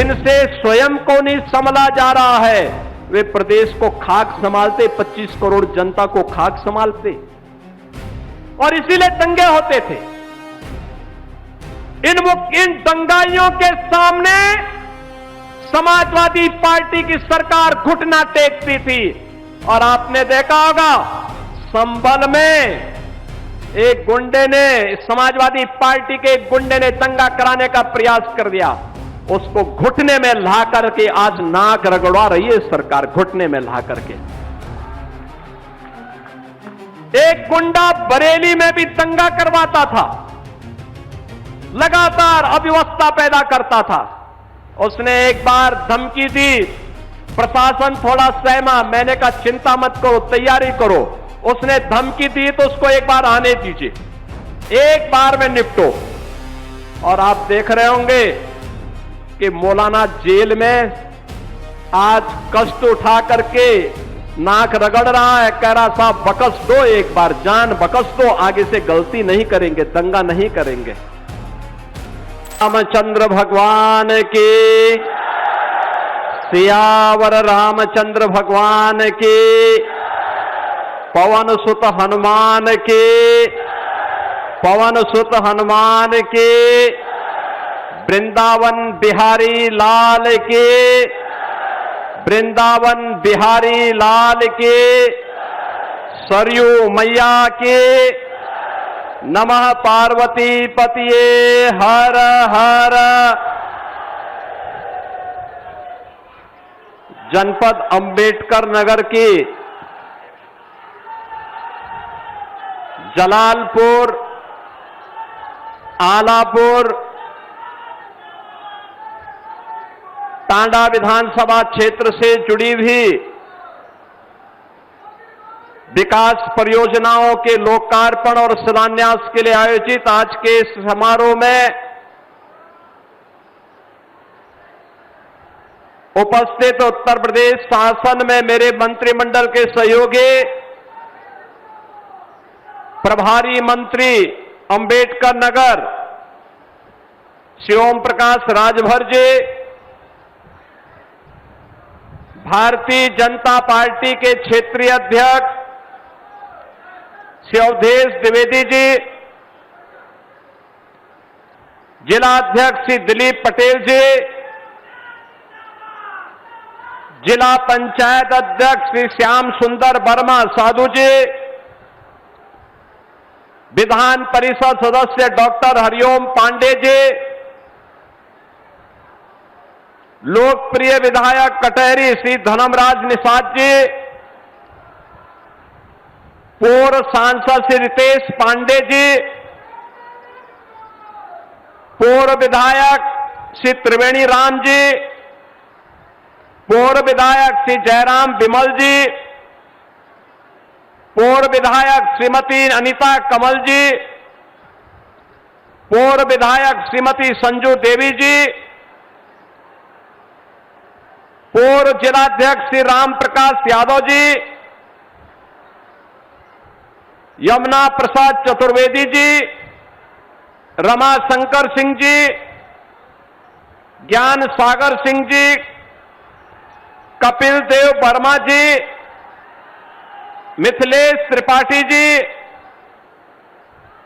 जिनसे स्वयं को नहीं संभला जा रहा है, वे प्रदेश को खाक संभालते, 25 करोड़ जनता को खाक संभालते, और इसीलिए दंगे होते थे। इन दंगाइयों के सामने समाजवादी पार्टी की सरकार घुटना टेकती थी। और आपने देखा होगा, संभल में एक गुंडे ने, समाजवादी पार्टी के एक गुंडे ने दंगा कराने का प्रयास कर दिया, उसको घुटने में ला करके आज नाक रगड़वा रही है सरकार, घुटने में ला करके। एक गुंडा बरेली में भी दंगा करवाता था, लगातार अव्यवस्था पैदा करता था। उसने एक बार धमकी दी, प्रशासन थोड़ा सहमा, मैंने कहा चिंता मत करो, तैयारी करो। उसने धमकी दी तो उसको एक बार आने दीजिए, एक बार में निपटो। और आप देख रहे होंगे कि मौलाना जेल में आज कष्ट उठा करके नाक रगड़ रहा है, कह रहा साहब बकस दो, एक बार जान बकस दो, आगे से गलती नहीं करेंगे, दंगा नहीं करेंगे। रामचंद्र भगवान की, सियावर रामचंद्र भगवान की, पवन सुत हनुमान की, पवन सुत हनुमान की, वृंदावन बिहारी लाल की, वृंदावन बिहारी लाल की, सरयू मैया की, नमः पार्वती पतिये हर हर। जनपद अंबेडकर नगर की जलालपुर, आलापुर, टांडा विधानसभा क्षेत्र से जुड़ी हुई विकास परियोजनाओं के लोकार्पण और शिलान्यास के लिए आयोजित आज के इस समारोह में उपस्थित उत्तर प्रदेश शासन में मेरे मंत्रिमंडल के सहयोगी प्रभारी मंत्री अंबेडकर नगर श्री ओम प्रकाश राजभर जी, भारतीय जनता पार्टी के क्षेत्रीय अध्यक्ष श्री अवधेश द्विवेदी जी, जिला अध्यक्ष श्री दिलीप पटेल जी, जिला पंचायत अध्यक्ष श्री श्याम सुंदर वर्मा साधु जी, विधान परिषद सदस्य डॉक्टर हरिओम पांडे जी, लोकप्रिय विधायक कटहरी श्री धनमराज निषाद जी, पूर्व सांसद श्री रितेश पांडे जी, पूर्व विधायक श्री त्रिवेणी राम जी, पूर्व विधायक श्री जयराम विमल जी, पूर्व विधायक श्रीमती अनीता कमल जी, पूर्व विधायक श्रीमती संजू देवी जी, पूर्व जिलाध्यक्ष श्री राम प्रकाश यादव जी, यमुना प्रसाद चतुर्वेदी जी, रमा शंकर सिंह जी, ज्ञान सागर सिंह जी, कपिल देव वर्मा जी, मिथिलेश त्रिपाठी जी,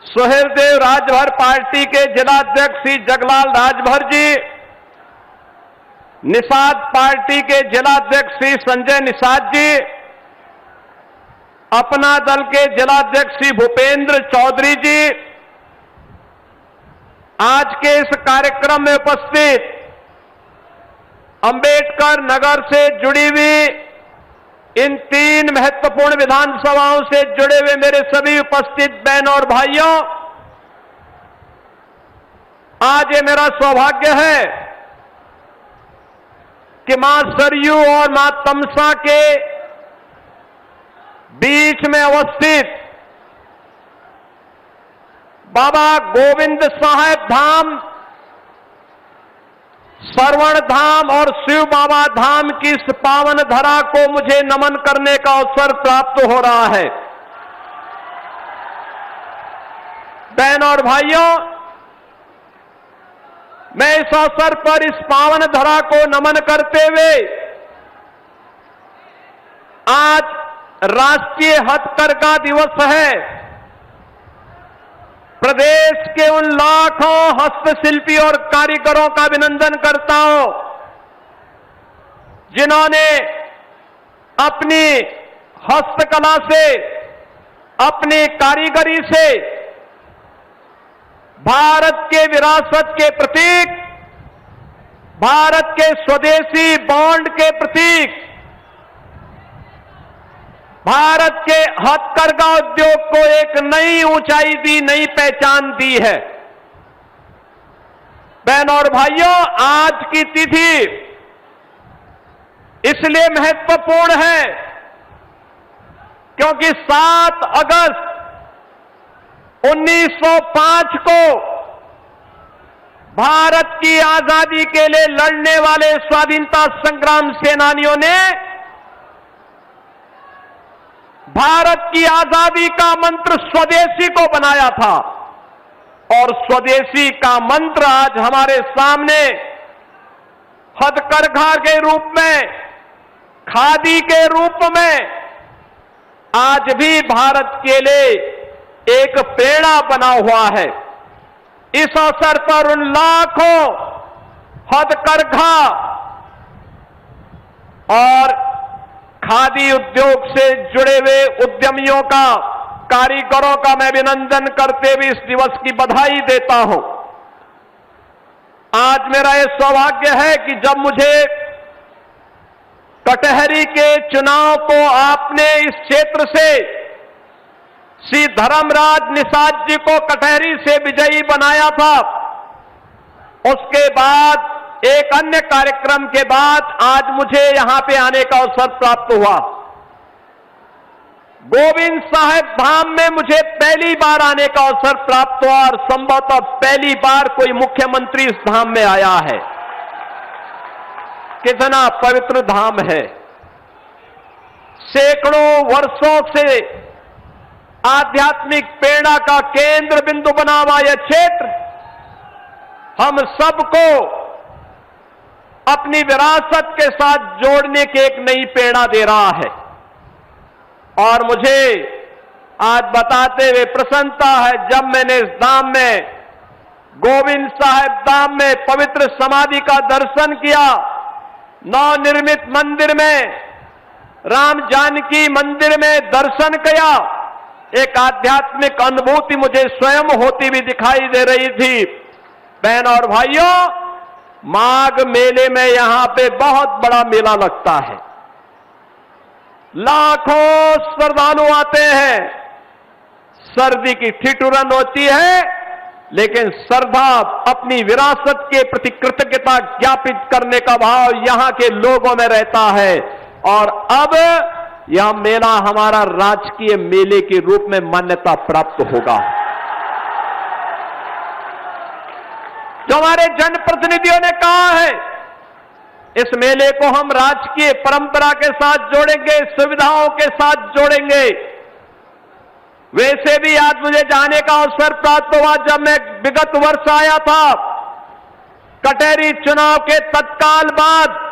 सुहेल देव राजभर पार्टी के जिलाध्यक्ष श्री जगलाल राजभर जी, निषाद पार्टी के जिलाध्यक्ष श्री संजय निषाद जी, अपना दल के जिलाध्यक्ष श्री भूपेंद्र चौधरी जी, आज के इस कार्यक्रम में उपस्थित अंबेडकर नगर से जुड़ी हुई इन 3 महत्वपूर्ण विधानसभाओं से जुड़े हुए मेरे सभी उपस्थित बहनों और भाइयों, आज ये मेरा सौभाग्य है कि मां सरयू और मां तमसा के बीच में अवस्थित बाबा गोविंद साहेब धाम, श्रवण धाम और शिव बाबा धाम की इस पावन धरा को मुझे नमन करने का अवसर प्राप्त हो रहा है। बहनों और भाइयों, मैं इस अवसर पर इस पावन धरा को नमन करते हुए आज राष्ट्रीय हथकरघा दिवस है। प्रदेश के उन लाखों हस्तशिल्पी और कारीगरों का अभिनंदन करता हूं जिन्होंने अपनी हस्तकला से, अपनी कारीगरी से भारत के विरासत के प्रतीक, भारत के स्वदेशी बॉन्ड के प्रतीक, भारत के हथकरघा उद्योग को एक नई ऊंचाई दी, नई पहचान दी है। बहनों और भाइयों, आज की तिथि इसलिए महत्वपूर्ण है क्योंकि 7 अगस्त 1905 को भारत की आजादी के लिए लड़ने वाले स्वाधीनता संग्राम सेनानियों ने भारत की आजादी का मंत्र स्वदेशी को बनाया था और स्वदेशी का मंत्र आज हमारे सामने हथकरघा के रूप में, खादी के रूप में आज भी भारत के लिए एक प्रेरणा बना हुआ है। इस अवसर पर उन लाखों हथकरघा और खादी उद्योग से जुड़े हुए उद्यमियों का, कारीगरों का मैं अभिनंदन करते हुए इस दिवस की बधाई देता हूं। आज मेरा यह सौभाग्य है कि जब मुझे कटहरी के चुनाव को आपने इस क्षेत्र से श्री धर्मराज निषाद जी को कटहरी से विजयी बनाया था, उसके बाद एक अन्य कार्यक्रम के बाद आज मुझे यहां पे आने का अवसर प्राप्त हुआ। गोविंद साहिब धाम में मुझे पहली बार आने का अवसर प्राप्त हुआ और संभवतः पहली बार कोई मुख्यमंत्री इस धाम में आया है। कितना पवित्र धाम है। सैकड़ों वर्षों से आध्यात्मिक प्रेरणा का केंद्र बिंदु बना हुआ यह क्षेत्र हम सबको अपनी विरासत के साथ जोड़ने की एक नई प्रेरणा दे रहा है। और मुझे आज बताते हुए प्रसन्नता है, जब मैंने इस धाम में, गोविंद साहिब धाम में पवित्र समाधि का दर्शन किया, नवनिर्मित मंदिर में, राम जानकी मंदिर में दर्शन किया, एक आध्यात्मिक अनुभूति मुझे स्वयं होती हुई दिखाई दे रही थी। बहनों और भाइयों, माघ मेले में यहां पे बहुत बड़ा मेला लगता है। लाखों श्रद्धालु आते हैं। सर्दी की ठिठुरन होती है, लेकिन श्रद्धा, अपनी विरासत के प्रति कृतज्ञता ज्ञापित करने का भाव यहां के लोगों में रहता है। और अब यह मेला हमारा राजकीय मेले के रूप में मान्यता प्राप्त होगा। जो हमारे जनप्रतिनिधियों ने कहा है, इस मेले को हम राजकीय परंपरा के साथ जोड़ेंगे, सुविधाओं के साथ जोड़ेंगे। वैसे भी आज मुझे जाने का अवसर प्राप्त हुआ जब मैं विगत वर्ष आया था, कटहरी चुनाव के तत्काल बाद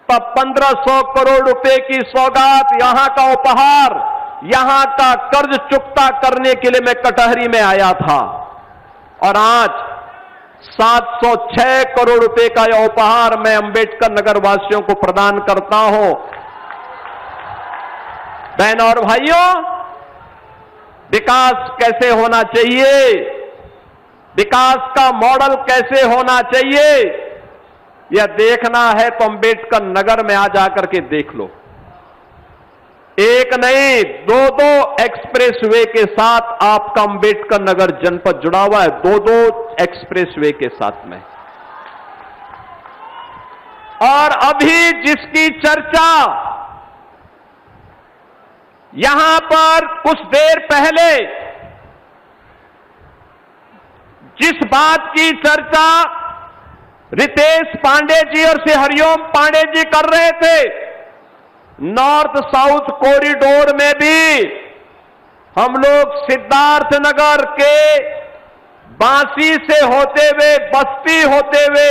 1500 करोड़ रुपए की सौगात, यहां का उपहार, यहां का कर्ज चुकता करने के लिए मैं कटहरी में आया था। और आज 706 करोड़ रुपए का यह उपहार मैं अंबेडकर नगर वासियों को प्रदान करता हूं। बहनों और भाइयों, विकास कैसे होना चाहिए, विकास का मॉडल कैसे होना चाहिए, यह देखना है तो अंबेडकर नगर में आ जाकर के देख लो। एक नहीं, दो एक्सप्रेसवे के साथ आपका अंबेडकर नगर जनपद जुड़ा हुआ है, दो एक्सप्रेसवे के साथ में। और अभी जिसकी चर्चा यहां पर कुछ देर पहले, जिस बात की चर्चा रितेश पांडे जी और श्री हरिओम पांडे जी कर रहे थे, नॉर्थ साउथ कॉरिडोर में भी हम लोग सिद्धार्थनगर के बांसी से होते हुए, बस्ती होते हुए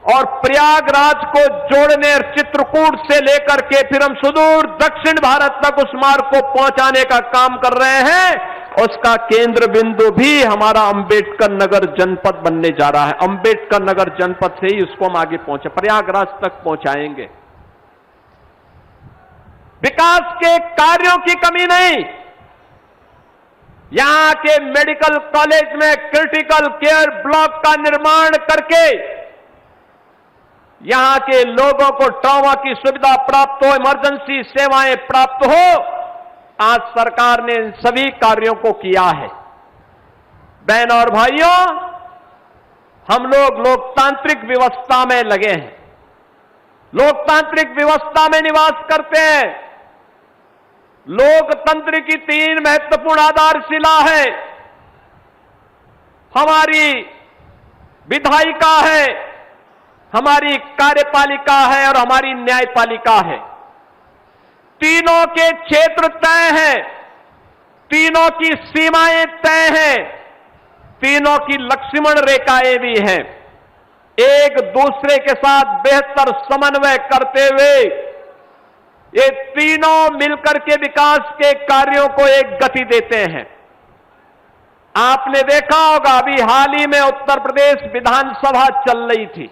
और प्रयागराज को जोड़ने और चित्रकूट से लेकर के फिर हम सुदूर दक्षिण भारत तक उस मार्ग को पहुंचाने का काम कर रहे हैं। उसका केंद्र बिंदु भी हमारा अंबेडकर नगर जनपद बनने जा रहा है। अंबेडकर नगर जनपद से ही उसको हम आगे पहुंचे, प्रयागराज तक पहुंचाएंगे। विकास के कार्यों की कमी नहीं। यहां के मेडिकल कॉलेज में क्रिटिकल केयर ब्लॉक का निर्माण करके यहां के लोगों को ट्रॉमा की सुविधा प्राप्त हो, इमरजेंसी सेवाएं प्राप्त हो, आज सरकार ने इन सभी कार्यों को किया है। बहन और भाइयों, हम लोग लोकतांत्रिक व्यवस्था में लगे हैं, लोकतांत्रिक व्यवस्था में निवास करते हैं। लोकतंत्र की 3 महत्वपूर्ण आधारशिला है। हमारी विधायिका है, हमारी कार्यपालिका है और हमारी न्यायपालिका है। तीनों के क्षेत्र तय हैं, तीनों की सीमाएं तय हैं, तीनों की लक्ष्मण रेखाएं भी हैं। एक दूसरे के साथ बेहतर समन्वय करते हुए ये तीनों मिलकर के विकास के कार्यों को एक गति देते हैं। आपने देखा होगा, अभी हाल ही में उत्तर प्रदेश विधानसभा चल रही थी।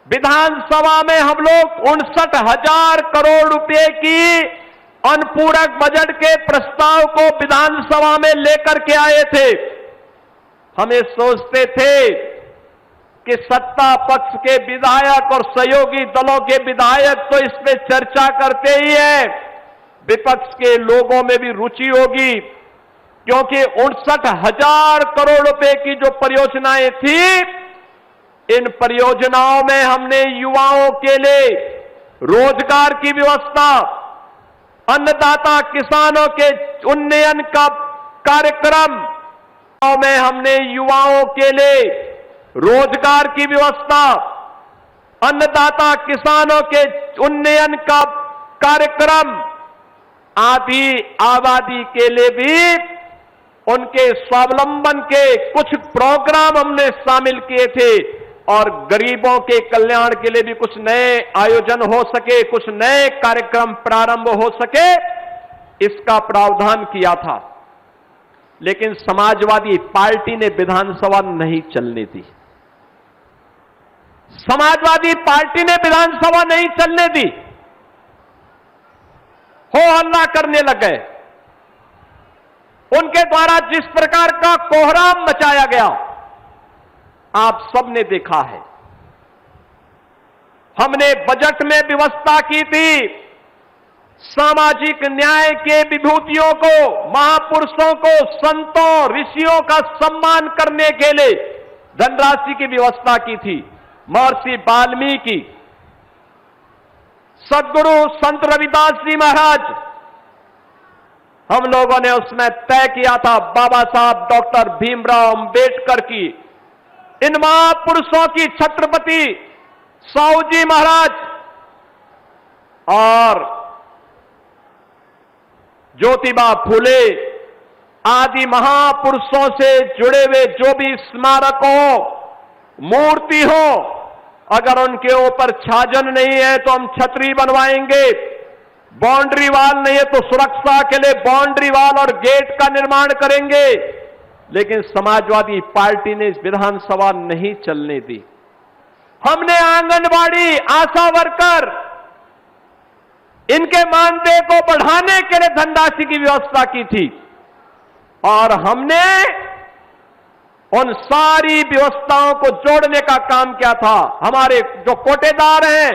विधानसभा में हम लोग 59,000 करोड़ रुपए की अनुपूरक बजट के प्रस्ताव को विधानसभा में लेकर के आए थे। हम ये सोचते थे कि सत्ता पक्ष के विधायक और सहयोगी दलों के विधायक तो इस पे चर्चा करते ही है, विपक्ष के लोगों में भी रुचि होगी, क्योंकि 59,000 करोड़ रुपए की जो परियोजनाएं थी, इन परियोजनाओं में हमने युवाओं के लिए रोजगार की व्यवस्था, अन्नदाता किसानों के उन्नयन का कार्यक्रम में हमने युवाओं के लिए रोजगार की व्यवस्था, अन्नदाता किसानों के उन्नयन का कार्यक्रम, आदि आबादी के लिए भी उनके स्वावलंबन के कुछ प्रोग्राम हमने शामिल किए थे और गरीबों के कल्याण के लिए भी कुछ नए आयोजन हो सके, कुछ नए कार्यक्रम प्रारंभ हो सके, इसका प्रावधान किया था। लेकिन समाजवादी पार्टी ने विधानसभा नहीं चलने दी। समाजवादी पार्टी ने विधानसभा नहीं चलने दी, हो हल्ला करने लग गए। उनके द्वारा जिस प्रकार का कोहराम मचाया गया, आप सबने देखा है। हमने बजट में व्यवस्था की थी सामाजिक न्याय के विभूतियों को, महापुरुषों को, संतों, ऋषियों का सम्मान करने के लिए धनराशि की व्यवस्था की थी। महर्षि वाल्मीकि, सद्गुरु संत रविदास जी महाराज, हम लोगों ने उसमें तय किया था बाबा साहब डॉक्टर भीमराव अंबेडकर की, इन महापुरुषों की, छत्रपति साहू जी महाराज और ज्योतिबा फूले आदि महापुरुषों से जुड़े हुए जो भी स्मारक हो, मूर्ति हो, अगर उनके ऊपर छाजन नहीं है तो हम छतरी बनवाएंगे, बाउंड्री वाल नहीं है तो सुरक्षा के लिए बाउंड्री वाल और गेट का निर्माण करेंगे। लेकिन समाजवादी पार्टी ने इस विधानसभा नहीं चलने दी। हमने आंगनबाड़ी, आशा वर्कर, इनके मानदेय को बढ़ाने के लिए धनराशि की व्यवस्था की थी और हमने उन सारी व्यवस्थाओं को जोड़ने का काम किया था। हमारे जो कोटेदार हैं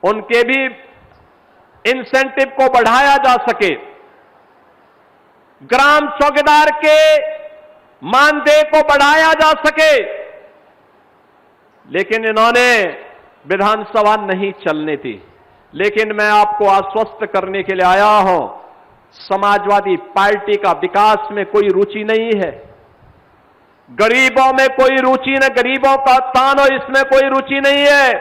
उनके भी इंसेंटिव को बढ़ाया जा सके, ग्राम चौकीदार के मानदेय को बढ़ाया जा सके, लेकिन इन्होंने विधानसभा नहीं चलने दी। लेकिन मैं आपको आश्वस्त करने के लिए आया हूं, समाजवादी पार्टी का विकास में कोई रुचि नहीं है, गरीबों में कोई रुचि न, गरीबों का उत्थान हो इसमें कोई रुचि नहीं है।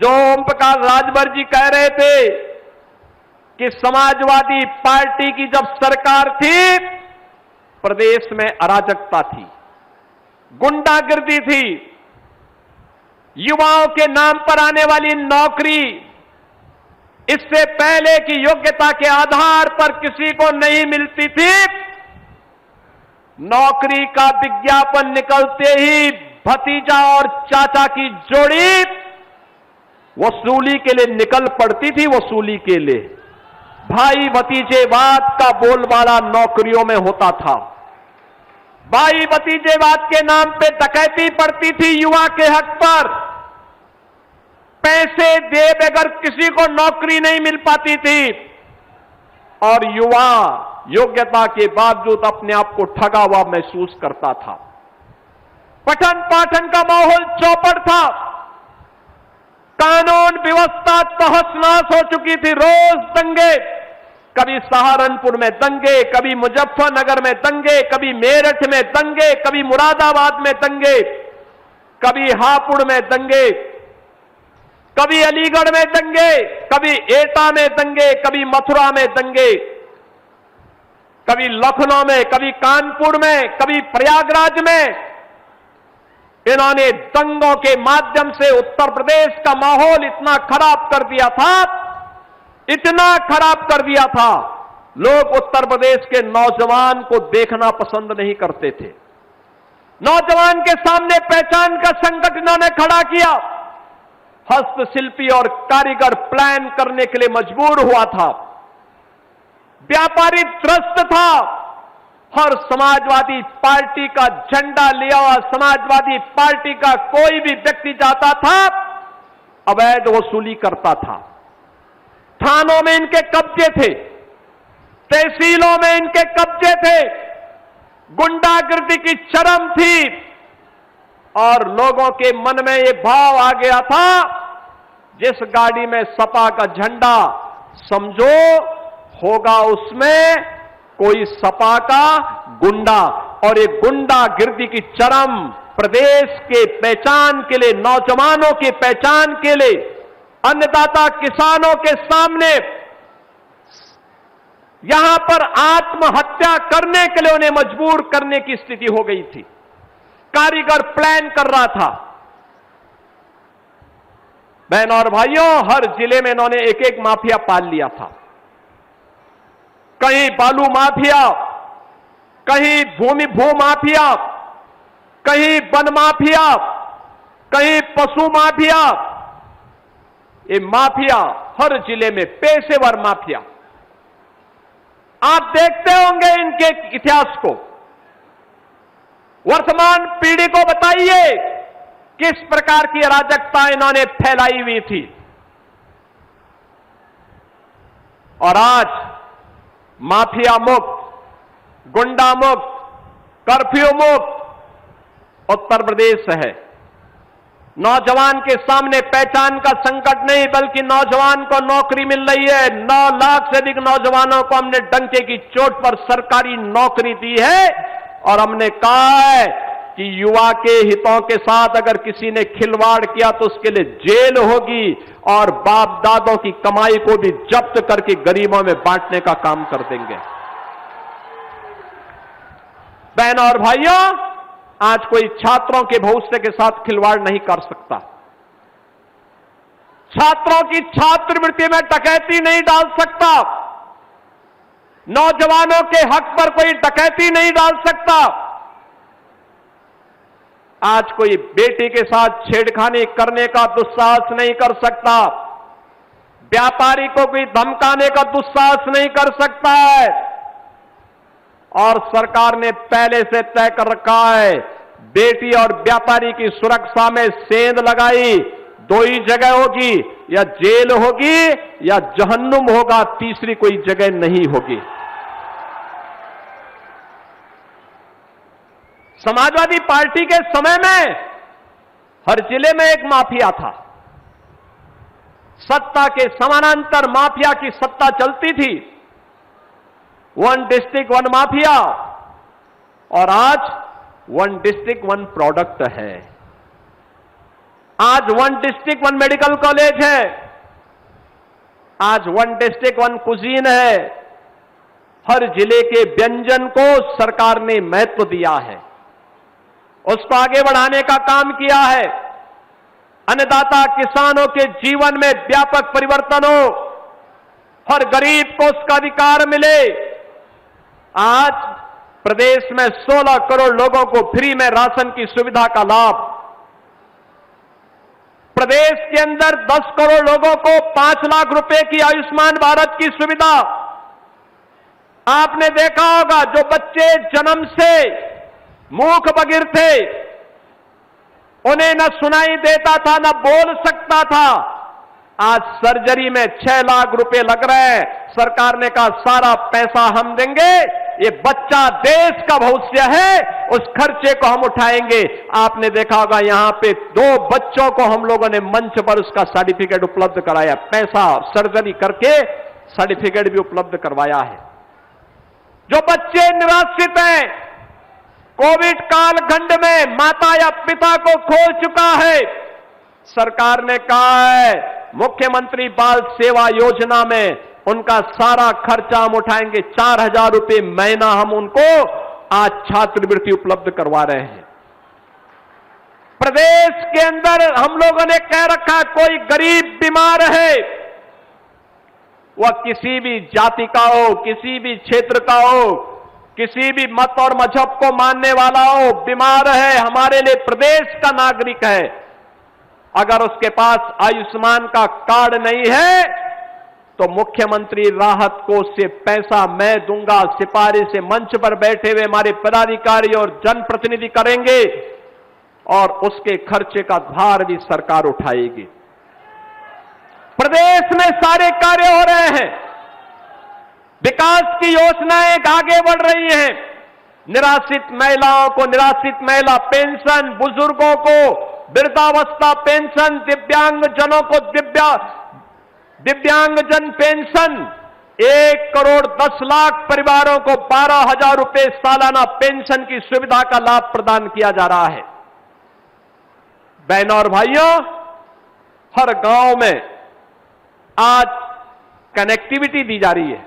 जो ओम प्रकाश राजभर जी कह रहे थे कि समाजवादी पार्टी की जब सरकार थी प्रदेश में अराजकता थी, गुंडागिर्दी थी, युवाओं के नाम पर आने वाली नौकरी इससे पहले की योग्यता के आधार पर किसी को नहीं मिलती थी। नौकरी का विज्ञापन निकलते ही भतीजा और चाचा की जोड़ी वसूली के लिए निकल पड़ती थी। वसूली के लिए भाई भतीजेवाद का बोलबाला नौकरियों में होता था। भाई भतीजेवाद के नाम पे डकैती पड़ती थी युवा के हक पर। पैसे दे बगैर किसी को नौकरी नहीं मिल पाती थी और युवा योग्यता के बावजूद अपने आप को ठगा हुआ महसूस करता था। पठन पाठन का माहौल चौपट था। कानून व्यवस्था तहस-नहस हो चुकी थी। रोज दंगे, कभी सहारनपुर में दंगे, कभी मुजफ्फरनगर में दंगे, कभी मेरठ में दंगे, कभी मुरादाबाद में दंगे, कभी हापुड़ में दंगे, कभी अलीगढ़ में दंगे, कभी एटा में दंगे, कभी मथुरा में दंगे, कभी लखनऊ में, कभी कानपुर में, कभी प्रयागराज में। इन्होंने दंगों के माध्यम से उत्तर प्रदेश का माहौल इतना खराब कर दिया था, इतना खराब कर दिया था, लोग उत्तर प्रदेश के नौजवान को देखना पसंद नहीं करते थे। नौजवान के सामने पहचान का संकट इन्होंने खड़ा किया। हस्तशिल्पी और कारीगर प्लान करने के लिए मजबूर हुआ था। व्यापारी त्रस्त था। हर समाजवादी पार्टी का झंडा लिया हुआ समाजवादी पार्टी का कोई भी व्यक्ति जाता था, अवैध वसूली करता था। थानों में इनके कब्जे थे, तहसीलों में इनके कब्जे थे, गुंडागिर्दी की चरम थी और लोगों के मन में यह भाव आ गया था, जिस गाड़ी में सपा का झंडा समझो होगा उसमें कोई सपा का गुंडा। और एक गुंडागिर्दी की चरम प्रदेश के पहचान के लिए, नौजवानों की पहचान के लिए, अन्नदाता किसानों के सामने यहां पर आत्महत्या करने के लिए उन्हें मजबूर करने की स्थिति हो गई थी। कारीगर प्लान कर रहा था। बहनों और भाइयों, हर जिले में इन्होंने एक एक माफिया पाल लिया था। कहीं बालू माफिया, कहीं भू माफिया, कहीं वन माफिया, कहीं पशु माफिया। ये माफिया हर जिले में, पेशेवर माफिया। आप देखते होंगे इनके इतिहास को। वर्तमान पीढ़ी को बताइए किस प्रकार की अराजकता इन्होंने फैलाई हुई थी। और आज माफिया मुक्त, गुंडा मुक्त, कर्फ्यू मुक्त उत्तर प्रदेश है। नौजवान के सामने पहचान का संकट नहीं, बल्कि नौजवान को नौकरी मिल रही है। 9 लाख से अधिक नौजवानों को हमने डंके की चोट पर सरकारी नौकरी दी है और हमने कहा है कि युवा के हितों के साथ अगर किसी ने खिलवाड़ किया तो उसके लिए जेल होगी और बाप दादों की कमाई को भी जब्त करके गरीबों में बांटने का काम कर देंगे। बहनों और भाइयों, आज कोई छात्रों के भविष्य के साथ खिलवाड़ नहीं कर सकता। छात्रों की छात्रवृत्ति में डकैती नहीं डाल सकता। नौजवानों के हक पर कोई डकैती नहीं डाल सकता। आज कोई बेटी के साथ छेड़खानी करने का दुस्साहस नहीं कर सकता। व्यापारी को कोई धमकाने का दुस्साहस नहीं कर सकता है। और सरकार ने पहले से तय कर रखा है, बेटी और व्यापारी की सुरक्षा में सेंध लगाई। 2 ही जगह होगी, या जेल होगी या जहन्नुम होगा, तीसरी कोई जगह नहीं होगी। समाजवादी पार्टी के समय में हर जिले में एक माफिया था। सत्ता के समानांतर माफिया की सत्ता चलती थी। 1 डिस्ट्रिक्ट 1 माफिया, और आज 1 डिस्ट्रिक्ट 1 प्रोडक्ट है। आज 1 डिस्ट्रिक्ट 1 मेडिकल कॉलेज है। आज 1 डिस्ट्रिक्ट 1 कुजीन है। हर जिले के व्यंजन को सरकार ने महत्व दिया है, उसको आगे बढ़ाने का काम किया है। अन्नदाता किसानों के जीवन में व्यापक परिवर्तन हो, हर गरीब को उसका अधिकार मिले। आज प्रदेश में 16 करोड़ लोगों को फ्री में राशन की सुविधा का लाभ, प्रदेश के अंदर 10 करोड़ लोगों को 5 लाख रुपए की आयुष्मान भारत की सुविधा। आपने देखा होगा जो बच्चे जन्म से मूक बधिर थे, उन्हें न सुनाई देता था न बोल सकता था, आज सर्जरी में 6 लाख रुपए लग रहे हैं। सरकार ने कहा सारा पैसा हम देंगे, ये बच्चा देश का भविष्य है, उस खर्चे को हम उठाएंगे। आपने देखा होगा यहां पे 2 बच्चों को हम लोगों ने मंच पर उसका सर्टिफिकेट उपलब्ध कराया, पैसा सर्जरी करके सर्टिफिकेट भी उपलब्ध करवाया है। जो बच्चे निराश्रित हैं, कोविड कालखंड में माता या पिता को खो चुका है, सरकार ने कहा है मुख्यमंत्री बाल सेवा योजना में उनका सारा खर्चा हम उठाएंगे। 4,000 रुपए महीना हम उनको आज छात्रवृत्ति उपलब्ध करवा रहे हैं। प्रदेश के अंदर हम लोगों ने कह रखा कोई गरीब बीमार है, वह किसी भी जाति का हो, किसी भी क्षेत्र का हो, किसी भी मत और मजहब को मानने वाला हो, बीमार है, हमारे लिए प्रदेश का नागरिक है, अगर उसके पास आयुष्मान का कार्ड नहीं है तो मुख्यमंत्री राहत कोष से पैसा मैं दूंगा। सिपाही से मंच पर बैठे हुए हमारे पदाधिकारी और जनप्रतिनिधि करेंगे और उसके खर्चे का भार भी सरकार उठाएगी। प्रदेश में सारे कार्य हो रहे हैं, विकास की योजनाएं आगे बढ़ रही हैं। निराश्रित महिलाओं को निराश्रित महिला पेंशन, बुजुर्गों को वृद्धावस्था पेंशन, दिव्यांगजनों को दिव्यांगजन पेंशन, 1 करोड़ 10 लाख परिवारों को 12,000 रुपए सालाना पेंशन की सुविधा का लाभ प्रदान किया जा रहा है। बहनों और भाइयों, हर गांव में आज कनेक्टिविटी दी जा रही है,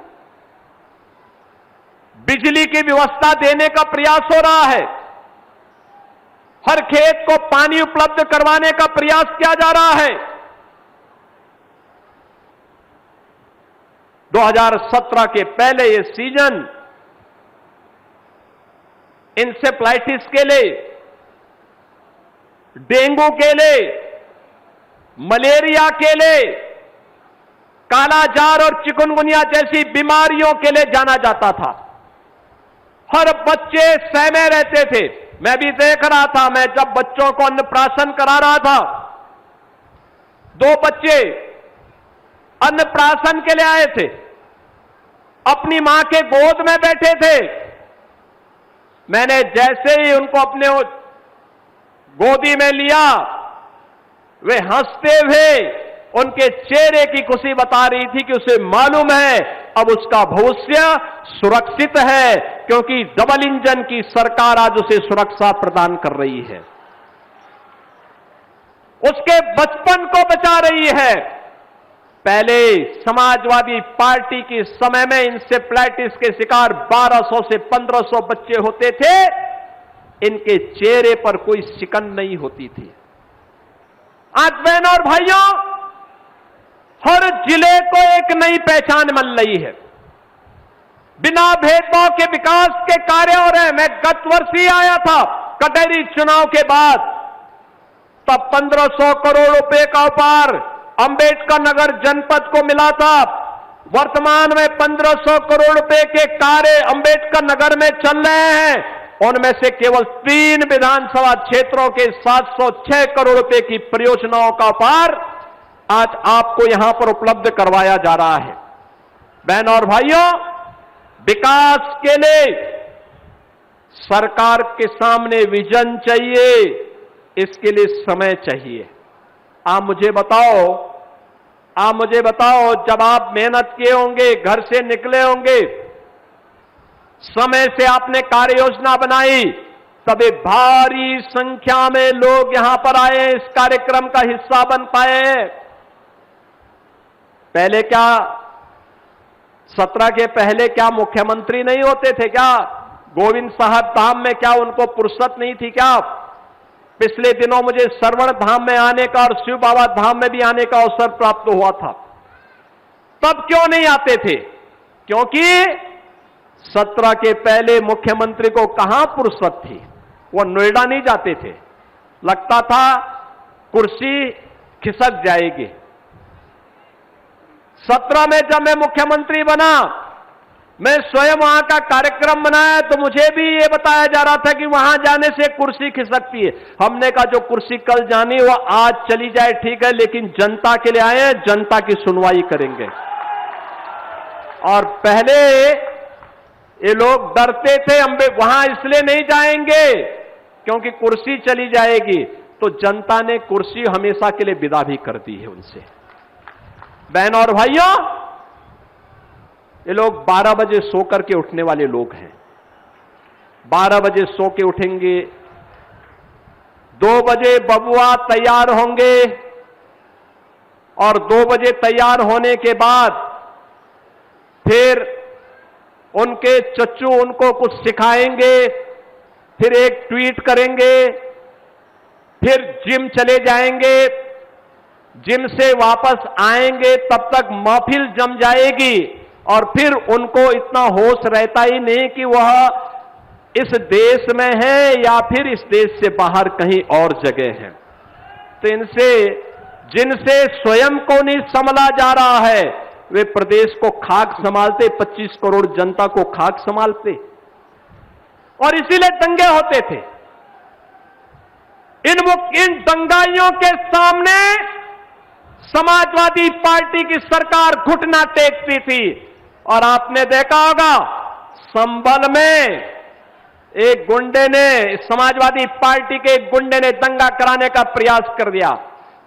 बिजली की व्यवस्था देने का प्रयास हो रहा है, हर खेत को पानी उपलब्ध करवाने का प्रयास किया जा रहा है। 2017 के पहले ये सीजन इंसेफ्लाइटिस के लिए, डेंगू के लिए, मलेरिया के लिए, कालाजार और चिकनगुनिया जैसी बीमारियों के लिए जाना जाता था। हर बच्चे सहमे रहते थे। मैं भी देख रहा था, मैं जब बच्चों को अन्नप्राशन करा रहा था, 2 बच्चे अन्नप्राशन के लिए आए थे, अपनी मां के गोद में बैठे थे। मैंने जैसे ही उनको अपने गोदी में लिया, वे हंसते हुए उनके चेहरे की खुशी बता रही थी कि उसे मालूम है अब उसका भविष्य सुरक्षित है, क्योंकि डबल इंजन की सरकार आज उसे सुरक्षा प्रदान कर रही है, उसके बचपन को बचा रही है। पहले समाजवादी पार्टी के समय में इंसेफ्लाइटिस के शिकार 1200 से 1500 बच्चे होते थे, इनके चेहरे पर कोई शिकन नहीं होती थी। आज बहनों और भाइयों, हर जिले को एक नई पहचान मिल रही है, बिना भेदभाव के विकास के कार्य हो रहे हैं। मैं गत वर्ष ही आया था कटहरी चुनाव के बाद, तब 1500 करोड़ रुपए का उपहार अंबेडकर नगर जनपद को मिला था। वर्तमान में 1500 करोड़ रुपए के कार्य अंबेडकर नगर में चल रहे हैं, उनमें से केवल 3 विधानसभा क्षेत्रों के 706 करोड़ रुपए की परियोजनाओं का उपहार आज आपको यहां पर उपलब्ध करवाया जा रहा है। बहनों और भाइयों, विकास के लिए सरकार के सामने विजन चाहिए, इसके लिए समय चाहिए। आप मुझे बताओ, जब आप मेहनत किए होंगे, घर से निकले होंगे, समय से आपने कार्य योजना बनाई, तभी भारी संख्या में लोग यहां पर आए, इस कार्यक्रम का हिस्सा बन पाए। पहले क्या 17 के पहले क्या मुख्यमंत्री नहीं होते थे क्या? गोविंद साहब धाम में क्या उनको फुर्सत नहीं थी क्या? पिछले दिनों मुझे श्रवण धाम में आने का और शिव बाबा धाम में भी आने का अवसर प्राप्त हुआ था। तब क्यों नहीं आते थे? क्योंकि 17 के पहले मुख्यमंत्री को कहां फुर्सत थी, वो नोएडा नहीं जाते थे। लगता था कुर्सी खिसक जाएगी। 17 में जब मैं मुख्यमंत्री बना, मैं स्वयं वहां का कार्यक्रम बनाया तो मुझे भी ये बताया जा रहा था कि वहां जाने से कुर्सी खिसकती है। हमने कहा जो कुर्सी कल जानी वो आज चली जाए ठीक है, लेकिन जनता के लिए आए हैं, जनता की सुनवाई करेंगे। और पहले ये लोग डरते थे हम वहां इसलिए नहीं जाएंगे क्योंकि कुर्सी चली जाएगी, तो जनता ने कुर्सी हमेशा के लिए विदा भी कर दी है उनसे। बहन और भाइयों, ये लोग 12 बजे सो करके उठने वाले लोग हैं। 12 बजे सो के उठेंगे, 2 बजे बबुआ तैयार होंगे और 2 बजे तैयार होने के बाद फिर उनके चच्चू उनको कुछ सिखाएंगे, फिर एक ट्वीट करेंगे, फिर जिम चले जाएंगे, जिम से वापस आएंगे तब तक महफिल जम जाएगी और फिर उनको इतना होश रहता ही नहीं कि वह इस देश में है या फिर इस देश से बाहर कहीं और जगह है। तो इनसे जिनसे स्वयं को नहीं संभला जा रहा है, वे प्रदेश को खाक संभालते, 25 करोड़ जनता को खाक संभालते, और इसीलिए दंगे होते थे। इन दंगाइयों के सामने समाजवादी पार्टी की सरकार घुटना टेकती थी। और आपने देखा होगा संभल में एक गुंडे ने, समाजवादी पार्टी के एक गुंडे ने दंगा कराने का प्रयास कर दिया,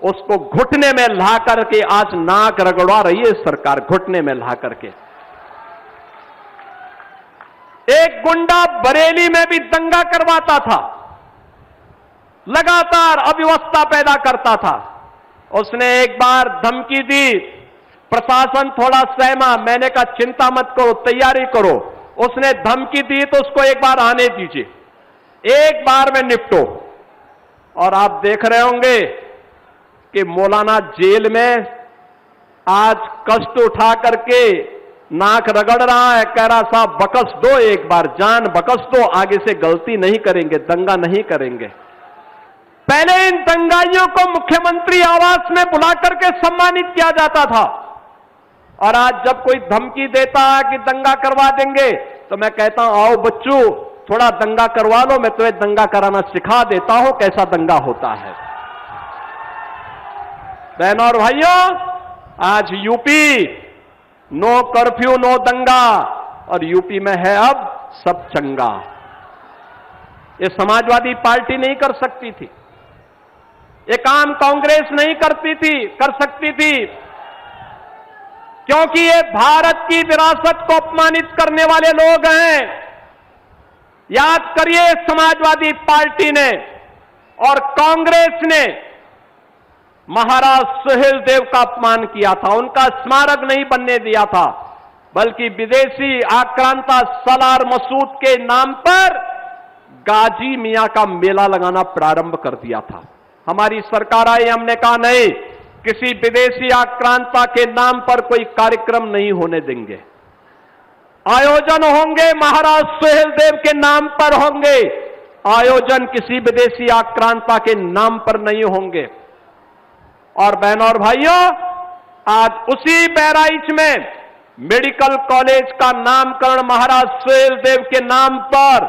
उसको घुटने में ला करके आज नाक रगड़वा रही है सरकार, घुटने में ला करके। एक गुंडा बरेली में भी दंगा करवाता था, लगातार अव्यवस्था पैदा करता था। उसने एक बार धमकी दी, प्रशासन थोड़ा सहमा, मैंने कहा चिंता मत करो, तैयारी करो। उसने धमकी दी तो उसको एक बार आने दीजिए, एक बार में निपटो। और आप देख रहे होंगे कि मौलाना जेल में आज कष्ट उठा करके नाक रगड़ रहा है, कह रहा साहब बकस दो, एक बार जान बकस दो, आगे से गलती नहीं करेंगे, दंगा नहीं करेंगे। पहले इन दंगाइयों को मुख्यमंत्री आवास में बुला करके सम्मानित किया जाता था, और आज जब कोई धमकी देता है कि दंगा करवा देंगे तो मैं कहता हूं आओ बच्चों थोड़ा दंगा करवा लो, मैं तुम्हें दंगा कराना सिखा देता हूं कैसा दंगा होता है। बहनों और भाइयों, आज यूपी नो कर्फ्यू नो दंगा, और यूपी में है अब सब चंगा। ये समाजवादी पार्टी नहीं कर सकती थी, ये काम कांग्रेस नहीं कर सकती थी, क्योंकि ये भारत की विरासत को अपमानित करने वाले लोग हैं। याद करिए, समाजवादी पार्टी ने और कांग्रेस ने महाराज सुहेलदेव का अपमान किया था, उनका स्मारक नहीं बनने दिया था, बल्कि विदेशी आक्रांता सलार मसूद के नाम पर गाजी मियां का मेला लगाना प्रारंभ कर दिया था। हमारी सरकार आई, हमने कहा नहीं, किसी विदेशी आक्रांता के नाम पर कोई कार्यक्रम नहीं होने देंगे। आयोजन होंगे महाराज सुहेलदेव के नाम पर होंगे, आयोजन किसी विदेशी आक्रांता के नाम पर नहीं होंगे। और बहनों और भाइयों, आज उसी बहराइच में मेडिकल कॉलेज का नामकरण महाराज सुहेलदेव के नाम पर,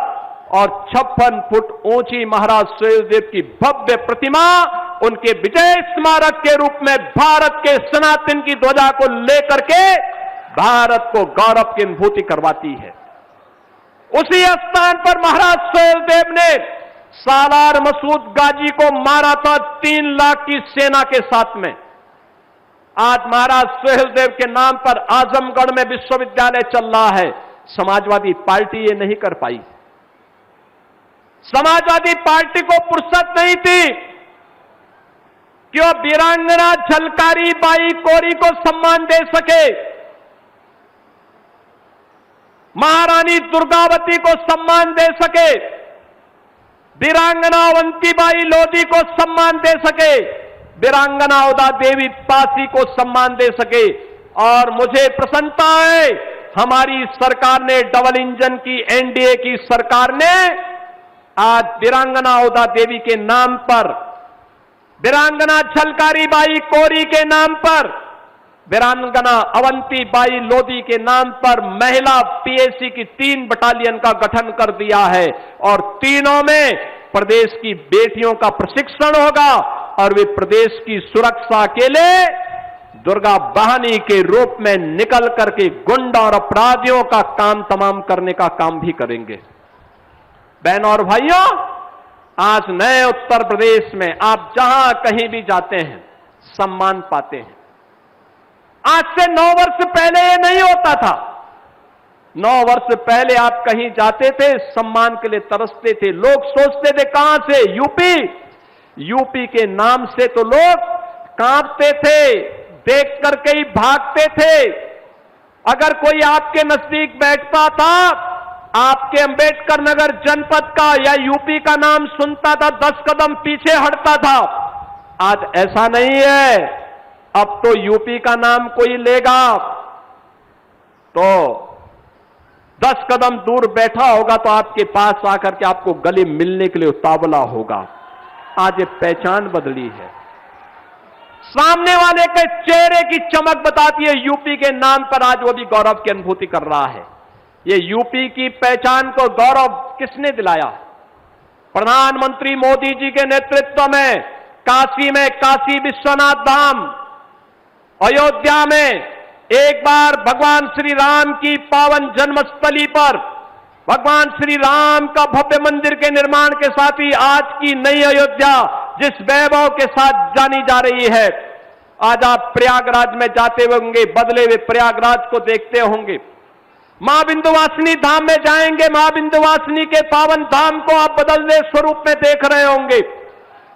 और 56 फुट ऊंची महाराज सुहेलदेव की भव्य प्रतिमा उनके विजय स्मारक के रूप में भारत के सनातन की ध्वजा को लेकर के भारत को गौरव की अनुभूति करवाती है। उसी स्थान पर महाराज सुहेलदेव ने सालार मसूद गाजी को मारा था 3 लाख की सेना के साथ में। आज महाराज सुहेलदेव के नाम पर आजमगढ़ में विश्वविद्यालय चल रहा है, समाजवादी पार्टी ये नहीं कर पाई। समाजवादी पार्टी को फुर्सत नहीं थी कि वो वीरांगना झलकारी बाई कोरी को सम्मान दे सके। महारानी दुर्गावती को सम्मान दे सके, वीरांगना अवंतीबाई लोधी को सम्मान दे सके, वीरांगना उदा देवी पासी को सम्मान दे सके। और मुझे प्रसन्नता है हमारी सरकार ने, डबल इंजन की एनडीए की सरकार ने आज वीरांगना उदा देवी के नाम पर, वीरांगना झलकारी बाई कोरी के नाम पर, वीरांगना अवंतीबाई लोधी के नाम पर महिला पीएसी की 3 बटालियन का गठन कर दिया है। और तीनों में प्रदेश की बेटियों का प्रशिक्षण होगा और वे प्रदेश की सुरक्षा के लिए दुर्गा वाहिनी के रूप में निकल करके गुंडा और अपराधियों का काम तमाम करने का काम भी करेंगे। बहनों और भाइयों, आज नए उत्तर प्रदेश में आप जहां कहीं भी जाते हैं सम्मान पाते हैं। आज से 9 वर्ष पहले ये नहीं होता था। 9 वर्ष पहले आप कहीं जाते थे, सम्मान के लिए तरसते थे। लोग सोचते थे कहां से? यूपी के नाम से तो लोग कांपते थे, देख करके ही भागते थे। अगर कोई आपके नजदीक बैठता था, आपके अंबेडकर नगर जनपद का या यूपी का नाम सुनता था, 10 कदम पीछे हटता था। आज ऐसा नहीं है। अब तो यूपी का नाम कोई लेगा तो 10 कदम दूर बैठा होगा तो आपके पास आकर के आपको गले मिलने के लिए उतावला होगा। आज ये पहचान बदली है। सामने वाले के चेहरे की चमक बताती है यूपी के नाम पर। आज वो भी गौरव की अनुभूति कर रहा है। ये यूपी की पहचान को गौरव किसने दिलाया? प्रधानमंत्री मोदी जी के नेतृत्व में काशी विश्वनाथ धाम, अयोध्या में एक बार भगवान श्री राम की पावन जन्मस्थली पर भगवान श्री राम का भव्य मंदिर के निर्माण के साथ ही आज की नई अयोध्या जिस वैभव के साथ जानी जा रही है। आज आप प्रयागराज में जाते होंगे, बदले हुए प्रयागराज को देखते होंगे। मां विंध्यवासिनी धाम में जाएंगे, मां विंध्यवासिनी के पावन धाम को आप बदलते स्वरूप में देख रहे होंगे।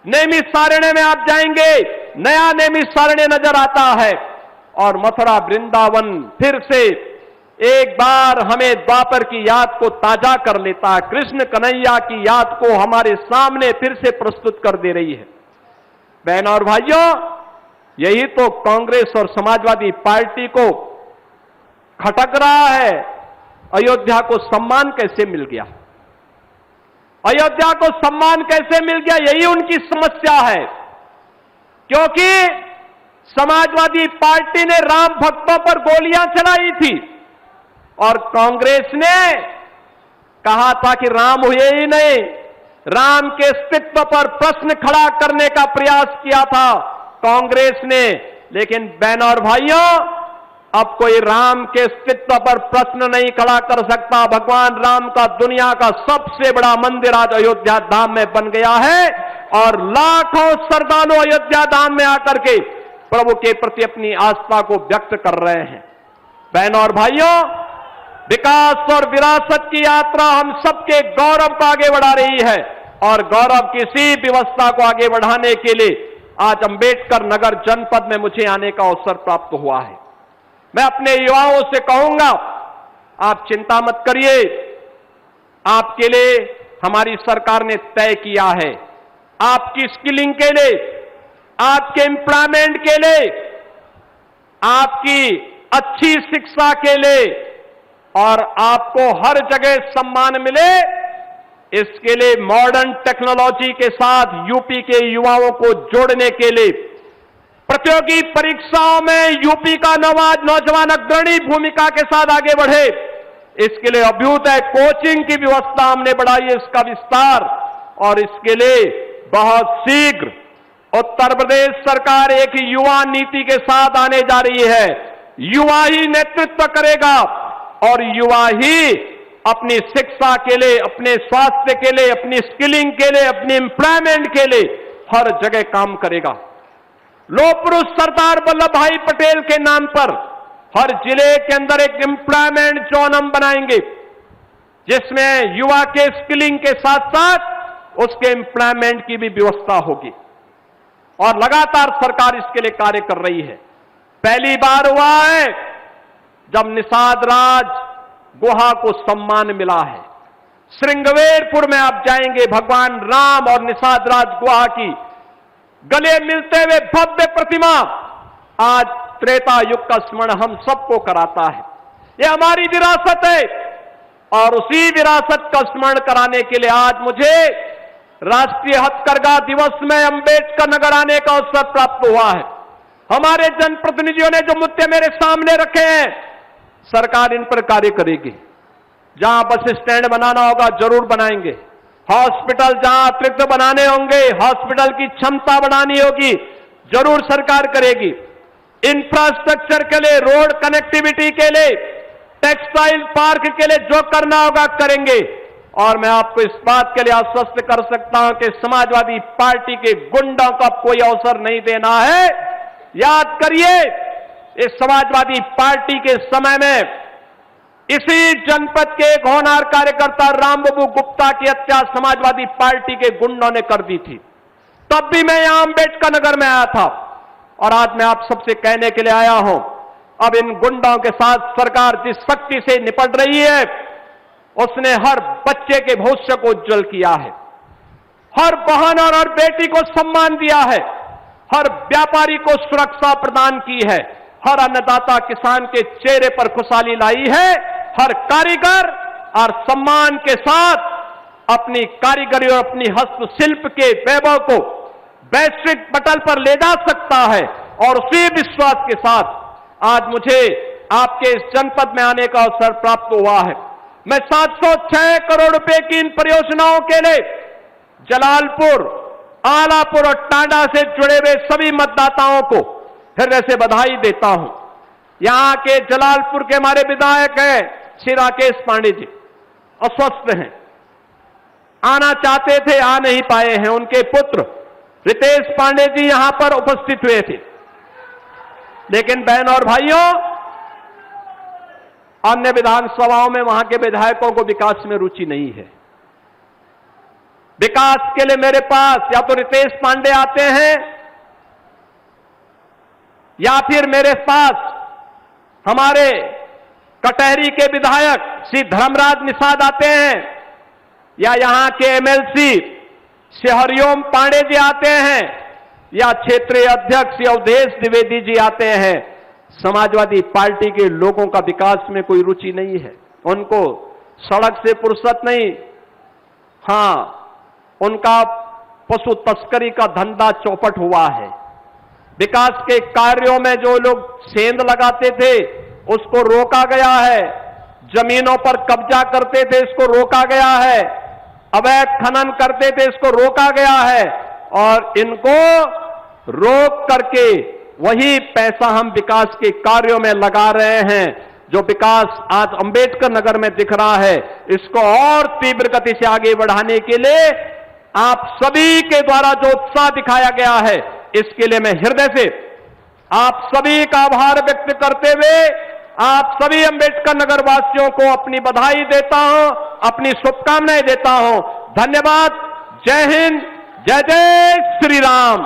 नैमिषारण्य में आप जाएंगे, नया नैमिषारण्य नजर आता है। और मथुरा वृंदावन फिर से एक बार हमें द्वापर की याद को ताजा कर लेता है। कृष्ण कन्हैया की याद को हमारे सामने फिर से प्रस्तुत कर दे रही है। बहनों और भाइयों, यही तो कांग्रेस और समाजवादी पार्टी को खटक रहा है। अयोध्या को सम्मान कैसे मिल गया? अयोध्या को सम्मान कैसे मिल गया? यही उनकी समस्या है। क्योंकि समाजवादी पार्टी ने राम भक्तों पर गोलियां चलाई थी और कांग्रेस ने कहा था कि राम हुए ही नहीं, राम के अस्तित्व पर प्रश्न खड़ा करने का प्रयास किया था कांग्रेस ने। लेकिन बहनों और भाइयों, अब कोई राम के अस्तित्व पर प्रश्न नहीं खड़ा कर सकता। भगवान राम का दुनिया का सबसे बड़ा मंदिर आज अयोध्या धाम में बन गया है और लाखों श्रद्धालु अयोध्या धाम में आकर के प्रभु के प्रति अपनी आस्था को व्यक्त कर रहे हैं। बहनों और भाइयों, विकास और विरासत की यात्रा हम सबके गौरव को आगे बढ़ा रही है और गौरव की इसी व्यवस्था को आगे बढ़ाने के लिए आज अंबेडकर नगर जनपद में मुझे आने का अवसर प्राप्त हुआ है। मैं अपने युवाओं से कहूंगा, आप चिंता मत करिए। आपके लिए हमारी सरकार ने तय किया है, आपकी स्किलिंग के लिए, आपके एम्प्लॉयमेंट के लिए, आपकी अच्छी शिक्षा के लिए और आपको हर जगह सम्मान मिले, इसके लिए मॉडर्न टेक्नोलॉजी के साथ यूपी के युवाओं को जोड़ने के लिए प्रतियोगी परीक्षाओं में यूपी का नौजवान अग्रणी भूमिका के साथ आगे बढ़े, इसके लिए अभ्युदय कोचिंग की व्यवस्था हमने बढ़ाई है, इसका विस्तार। और इसके लिए बहुत शीघ्र उत्तर प्रदेश सरकार एक युवा नीति के साथ आने जा रही है। युवा ही नेतृत्व करेगा और युवा ही अपनी शिक्षा के लिए, अपने स्वास्थ्य के लिए, अपनी स्किलिंग के लिए, अपनी एम्प्लॉयमेंट के लिए हर जगह काम करेगा। लोह पुरुष सरदार वल्लभ भाई पटेल के नाम पर हर जिले के अंदर एक एम्प्लॉयमेंट जोन हम बनाएंगे, जिसमें युवा के स्किलिंग के साथ साथ उसके एम्प्लॉयमेंट की भी व्यवस्था होगी और लगातार सरकार इसके लिए कार्य कर रही है। पहली बार हुआ है जब निषाद राज गुहा को सम्मान मिला है। श्रृंगवेरपुर में आप जाएंगे, भगवान राम और निषाद राज गुहा की गले मिलते हुए भव्य प्रतिमा आज त्रेता युग का स्मरण हम सबको कराता है। यह हमारी विरासत है और उसी विरासत का स्मरण कराने के लिए आज मुझे राष्ट्रीय हथकरघा दिवस में अंबेडकर नगर आने का अवसर प्राप्त हुआ है। हमारे जनप्रतिनिधियों ने जो मुद्दे मेरे सामने रखे हैं, सरकार इन पर कार्य करेगी। जहां बस स्टैंड बनाना होगा जरूर बनाएंगे, हॉस्पिटल जहां अतिरिक्त बनाने होंगे, हॉस्पिटल की क्षमता बढ़ानी होगी, जरूर सरकार करेगी। इंफ्रास्ट्रक्चर के लिए, रोड कनेक्टिविटी के लिए, टेक्सटाइल पार्क के लिए जो करना होगा करेंगे। और मैं आपको इस बात के लिए आश्वस्त कर सकता हूं कि समाजवादी पार्टी के गुंडों को कोई अवसर नहीं देना है। याद करिए, इस समाजवादी पार्टी के समय में इसी जनपद के एक होनहार कार्यकर्ता रामबाबू गुप्ता की हत्या समाजवादी पार्टी के गुंडों ने कर दी थी। तब भी मैं यहां अंबेडकर नगर में आया था और आज मैं आप सबसे कहने के लिए आया हूं, अब इन गुंडों के साथ सरकार जिस शक्ति से निपट रही है, उसने हर बच्चे के भविष्य को उज्जवल किया है, हर बहन और हर बेटी को सम्मान दिया है, हर व्यापारी को सुरक्षा प्रदान की है, हर अन्नदाता किसान के चेहरे पर खुशहाली लाई है, हर कारीगर और सम्मान के साथ अपनी कारीगरी और अपनी हस्तशिल्प के वैभव को वैश्विक पटल पर ले जा सकता है। और उसी विश्वास के साथ आज मुझे आपके इस जनपद में आने का अवसर प्राप्त हुआ है। मैं 706 करोड़ रुपए की इन परियोजनाओं के लिए जलालपुर, आलापुर और टांडा से जुड़े हुए सभी मतदाताओं को हृदय से बधाई देता हूं। यहां के जलालपुर के हमारे विधायक हैं श्री राकेश पांडे जी, अस्वस्थ हैं, आना चाहते थे, आ नहीं पाए हैं। उनके पुत्र रितेश पांडे जी यहां पर उपस्थित हुए थे, लेकिन बहन और भाइयों, अन्य विधानसभाओं में वहां के विधायकों को विकास में रुचि नहीं है। विकास के लिए मेरे पास या तो रितेश पांडे आते हैं या फिर मेरे पास हमारे कटहरी के विधायक श्री धर्मराज निषाद आते हैं, या यहां के एमएलसी श्री हरिओम पांडे जी आते हैं, या क्षेत्रीय अध्यक्ष श्री अवधेश द्विवेदी जी आते हैं। समाजवादी पार्टी के लोगों का विकास में कोई रुचि नहीं है, उनको सड़क से फुर्सत नहीं। हां, उनका पशु तस्करी का धंधा चौपट हुआ है। विकास के कार्यों में जो लोग सेंध लगाते थे उसको रोका गया है, जमीनों पर कब्जा करते थे इसको रोका गया है, अवैध खनन करते थे इसको रोका गया है, और इनको रोक करके वही पैसा हम विकास के कार्यों में लगा रहे हैं। जो विकास आज अंबेडकर नगर में दिख रहा है, इसको और तीव्र गति से आगे बढ़ाने के लिए आप सभी के द्वारा जो उत्साह दिखाया गया है, इसके लिए मैं हृदय से आप सभी का आभार व्यक्त करते हुए आप सभी अंबेडकर नगर वासियों को अपनी बधाई देता हूं, अपनी शुभकामनाएं देता हूं। धन्यवाद। जय हिंद, जय जय श्री राम।